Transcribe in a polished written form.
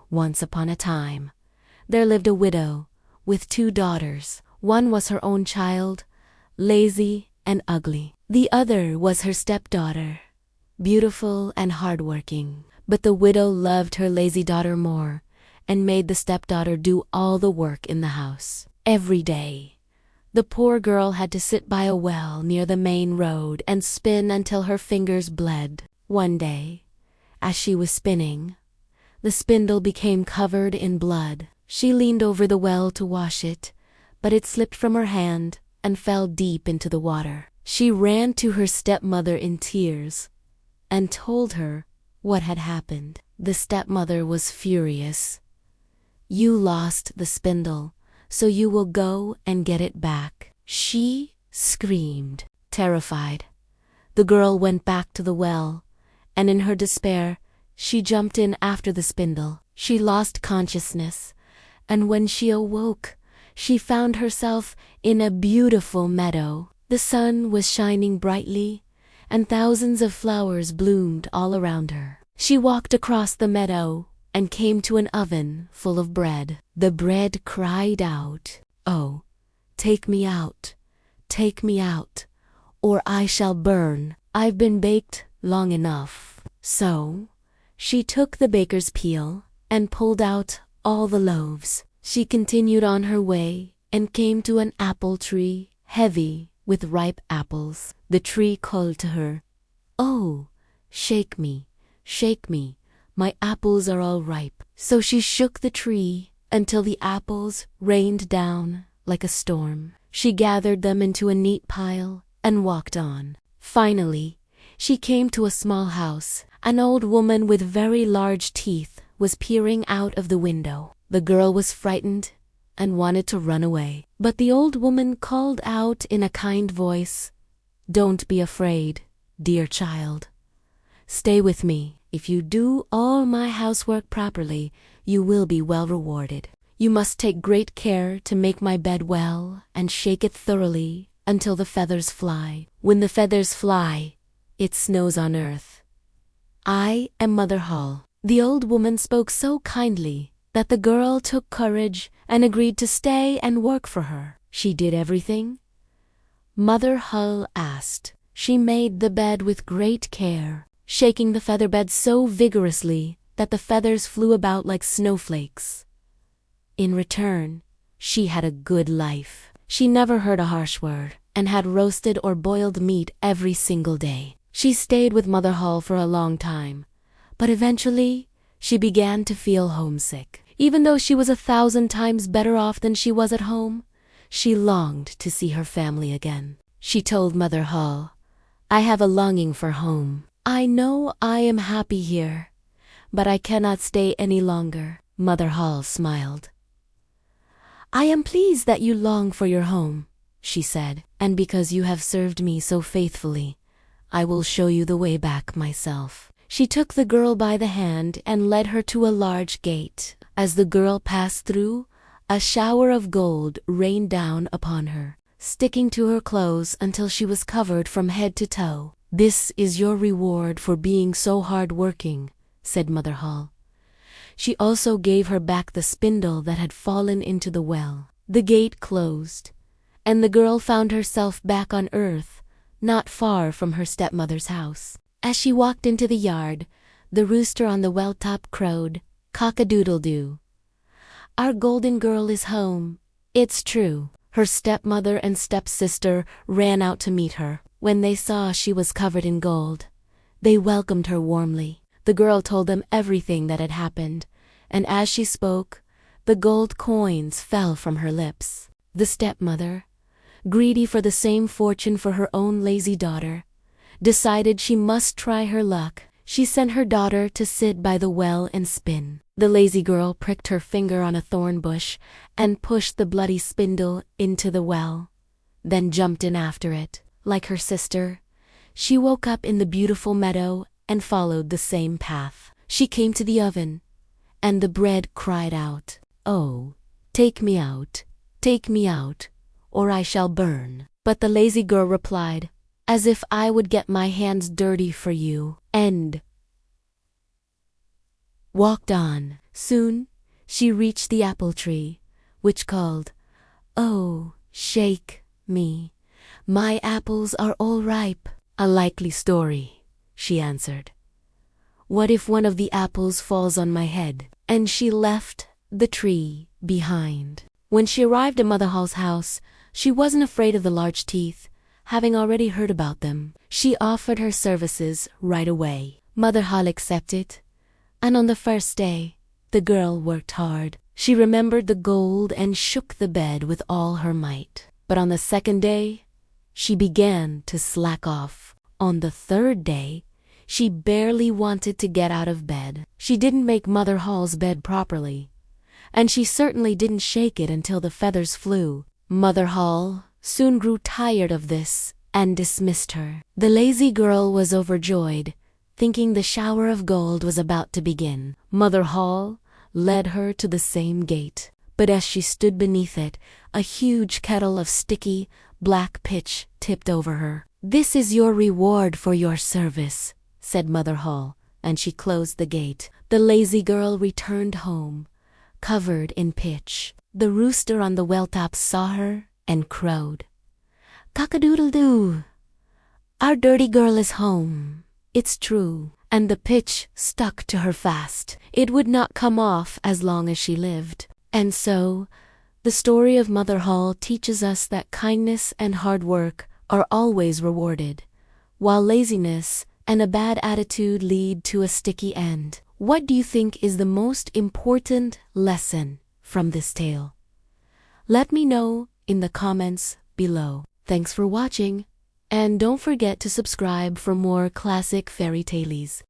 Once upon a time, there lived a widow with 2 daughters. One was her own child, lazy and ugly. The other was her stepdaughter, beautiful and hardworking. But the widow loved her lazy daughter more and made the stepdaughter do all the work in the house. Every day, the poor girl had to sit by a well near the main road and spin until her fingers bled. One day, as she was spinning, the spindle became covered in blood. She leaned over the well to wash it, but it slipped from her hand and fell deep into the water. She ran to her stepmother in tears and told her what had happened. The stepmother was furious. "You lost the spindle, so you will go and get it back," she screamed. Terrified, the girl went back to the well, and in her despair, she jumped in after the spindle. She lost consciousness, and when she awoke, she found herself in a beautiful meadow. The sun was shining brightly, and thousands of flowers bloomed all around her. She walked across the meadow and came to an oven full of bread. The bread cried out, "Oh, take me out, or I shall burn. I've been baked long enough." So, she took the baker's peel and pulled out all the loaves. She continued on her way and came to an apple tree heavy with ripe apples. The tree called to her, "Oh, shake me, my apples are all ripe." So she shook the tree until the apples rained down like a storm. She gathered them into a neat pile and walked on. Finally, she came to a small house. An old woman with very large teeth was peering out of the window. The girl was frightened and wanted to run away. But the old woman called out in a kind voice, "Don't be afraid, dear child. Stay with me. If you do all my housework properly, you will be well rewarded. You must take great care to make my bed well and shake it thoroughly until the feathers fly. When the feathers fly, it snows on earth. I am Mother Holle." The old woman spoke so kindly that the girl took courage and agreed to stay and work for her. She did everything Mother Holle asked. She made the bed with great care, shaking the feather bed so vigorously that the feathers flew about like snowflakes. In return, she had a good life. She never heard a harsh word and had roasted or boiled meat every single day. She stayed with Mother Holle for a long time, but eventually she began to feel homesick. Even though she was 1,000 times better off than she was at home, she longed to see her family again. She told Mother Holle, "I have a longing for home. I know I am happy here, but I cannot stay any longer." Mother Holle smiled. "I am pleased that you long for your home," she said, "and because you have served me so faithfully, I will show you the way back myself." She took the girl by the hand and led her to a large gate. As the girl passed through, a shower of gold rained down upon her, sticking to her clothes until she was covered from head to toe. "This is your reward for being so hard-working," said Mother Holle. She also gave her back the spindle that had fallen into the well. The gate closed, and the girl found herself back on earth, not far from her stepmother's house. As she walked into the yard, the rooster on the well-top crowed, "Cock-a-doodle-doo. Our golden girl is home, it's true." Her stepmother and stepsister ran out to meet her. When they saw she was covered in gold, they welcomed her warmly. The girl told them everything that had happened, and as she spoke, the gold coins fell from her lips. The stepmother, greedy for the same fortune for her own lazy daughter, decided she must try her luck. She sent her daughter to sit by the well and spin. The lazy girl pricked her finger on a thorn bush and pushed the bloody spindle into the well, then jumped in after it. Like her sister, she woke up in the beautiful meadow and followed the same path. She came to the oven, and the bread cried out, "Oh, take me out, or I shall burn." But the lazy girl replied, "As if I would get my hands dirty for you," and walked on. Soon, she reached the apple tree, which called, "Oh, shake me. My apples are all ripe." "A likely story," she answered. "What if one of the apples falls on my head?" And she left the tree behind. When she arrived at Mother Holle's house, she wasn't afraid of the large teeth, having already heard about them. She offered her services right away. Mother Holle accepted, and on the first day, the girl worked hard. She remembered the gold and shook the bed with all her might. But on the second day, she began to slack off. On the third day, she barely wanted to get out of bed. She didn't make Mother Holle's bed properly, and she certainly didn't shake it until the feathers flew. Mother Holle soon grew tired of this and dismissed her. The lazy girl was overjoyed, thinking the shower of gold was about to begin. Mother Holle led her to the same gate, but as she stood beneath it, a huge kettle of sticky, black pitch tipped over her. "This is your reward for your service," said Mother Holle, and she closed the gate. The lazy girl returned home, covered in pitch. The rooster on the well-top saw her and crowed, "Cock-a-doodle-doo! Our dirty girl is home." It's true, and the pitch stuck to her fast. It would not come off as long as she lived. And so, the story of Mother Holle teaches us that kindness and hard work are always rewarded, while laziness and a bad attitude lead to a sticky end. What do you think is the most important lesson from this tale? Let me know in the comments below. Thanks for watching, and don't forget to subscribe for more classic fairy tales.